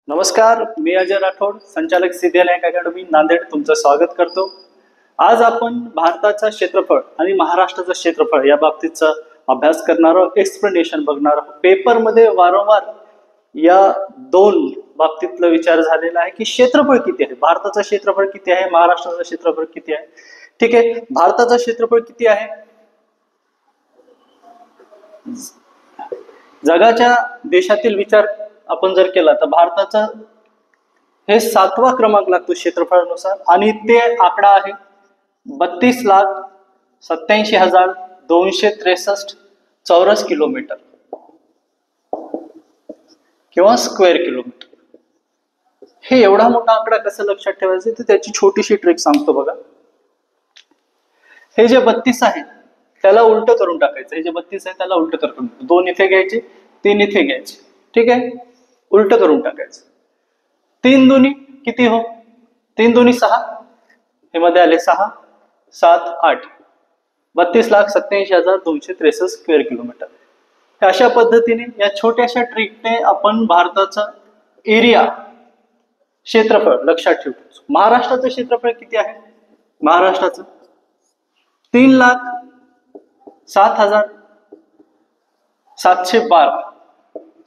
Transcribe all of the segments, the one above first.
नमस्कार, मी अजय राठोड, संचालक सिद्धिविनायक अकॅडमी नांदेड तुमचं स्वागत करतो। आज आपण भारताचा क्षेत्रफळ आणि महाराष्ट्राचं क्षेत्रफळ या बाबतीतचा अभ्यास करणार आहोत, एक्सप्लेनेशन बघणार आहोत। पेपरमध्ये वारंवार या दोन बाबतीतला विचार झालेला आहे की क्षेत्रफळ किती आहे, भारताचं क्षेत्रफळ किती आहे, महाराष्ट्राचं क्षेत्रफळ किती आहे। ठीक आहे, भारताचं क्षेत्रफळ किती आहे? जगाच्या देशातील विचार आपण जर केला तर भारताचा हे 7वा क्रमांक लागतो क्षेत्रफळानुसार आणि ते आकडा आहे 32,87,263 चौरस किलोमीटर किंवा स्क्वेअर किलोमीटर। हे एवढा मोठा आकडा कसं लक्षात ठेवायचं तर त्याची छोटीशी ट्रिक सांगतो बघा। हे जे 32 आहे त्याला उलट करून टाकायचं, हे जे 32 आहे त्याला उलट करून 2 इथे घ्यायचे, 3 इथे घ्यायचे। ठीक आहे, उलट करून टाकायचं। 3 दुनी किती हो? 3 दुनी 6, हे मध्ये आले 6, 7, 8, 32,87,263 स्क्वेअर किलोमीटर। अशा पद्धतीने या छोट्याशा ट्रिकने आपण भारताचा एरिया क्षेत्रफळ लक्षात ठेवतो। महाराष्ट्राचं क्षेत्रफळ किती आहे? महाराष्ट्राचं 3,07,712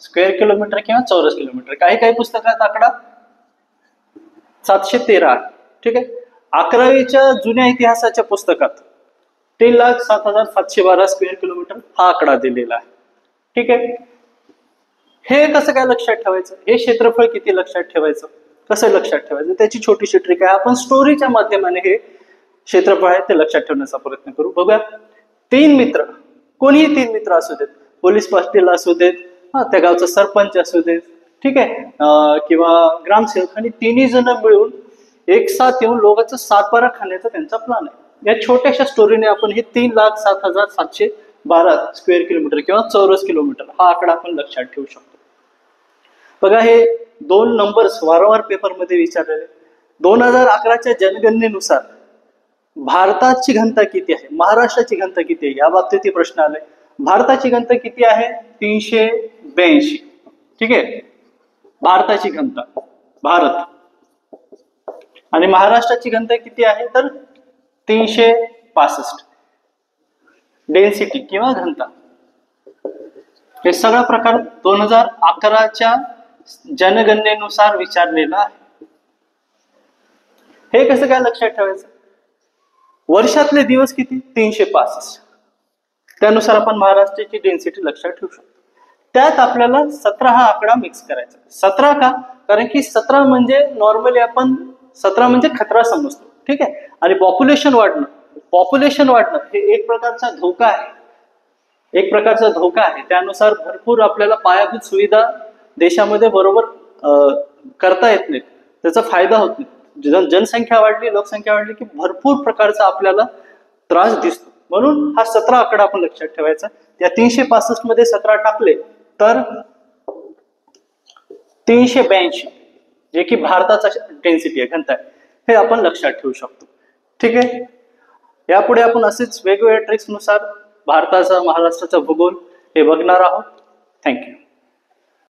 स्क्वेअर किलोमीटर किंवा चौरस किलोमीटर। काही काही पुस्तकात आकडा 713 आहे। ठीक आहे, 11वीच्या जुन्या इतिहासाच्या पुस्तकात 3,07,712 स्क्वेअर किलोमीटर हा आकडा दिलेला आहे। ठीक आहे, हे कसं काय लक्षात ठेवायचं? हे क्षेत्रफळ किती लक्षात ठेवायचं, कसं लक्षात ठेवायचं त्याची छोटीशी ट्रिक आहे। आपण स्टोरीच्या माध्यमाने हे क्षेत्रफळ आहे ते लक्षात ठेवण्याचा प्रयत्न करू। बघूया, 3 मित्र, कोणीही 3 मित्र असू देत, पोलीस पाटील असू देत, त्या गावचा सरपंच असू देत, ठीक आहे, किंवा ग्रामसेवक, आणि 3 जण मिळून एक साथ येऊन लोकांचा सातबारा खाण्याचा त्यांचा प्लॅन आहे। या छोट्याशा स्टोरीने आपण हे 3,07,712 स्क्वेअर किलोमीटर किंवा चौरस किलोमीटर हा आकडा आपण लक्षात ठेवू शकतो। बघा, हे 2 नंबर्स वारंवार पेपरमध्ये विचारलेले। 2011च्या जनगणनेनुसार भारताची घनता किती आहे, महाराष्ट्राची घनता किती आहे या बाबतीत प्रश्न आलाय। भारताची घनता किती आहे? 382। ठीक आहे, भारताची घनता, भारत, आणि महाराष्ट्राची घनता किती आहे तर 365 डेन्सिटी किंवा घनता। हे सगळा प्रकार 2011च्या जनगणनेनुसार विचारलेला आहे। हे कसं काय लक्षात ठेवायचं? वर्षातले दिवस किती? 365, त्यानुसार आपण महाराष्ट्राची डेन्सिटी लक्षात ठेवू शकतो। त्यात आपल्याला 17 हा आकडा मिक्स करायचा। 17 का? कारण की 17 म्हणजे नॉर्मली आपण 17 म्हणजे खतरा समजतो। ठीक आहे, आणि पॉप्युलेशन वाढणं हे एक प्रकारचा धोका आहे, एक प्रकारचा धोका आहे। त्यानुसार भरपूर आपल्याला पायाभूत सुविधा देशामध्ये बरोबर करता येत नाहीत, त्याचा फायदा होत नाही। जनसंख्या वाढली, लोकसंख्या वाढली की भरपूर प्रकारचा आपल्याला त्रास दिसतो। म्हणून हा 17 आकडा आपण लक्षात ठेवायचा। त्या 365 मध्ये 17 टाकले तर 382, जे की भारताचा डेन्सिटी आहे, घनता आहे, हे आपण लक्षात ठेवू शकतो। ठीक आहे, यापुढे आपण असेच वेगवेगळ्या ट्रिक्स नुसार भारताचा, महाराष्ट्राचा भूगोल हे बघणार आहोत। थँक्यू।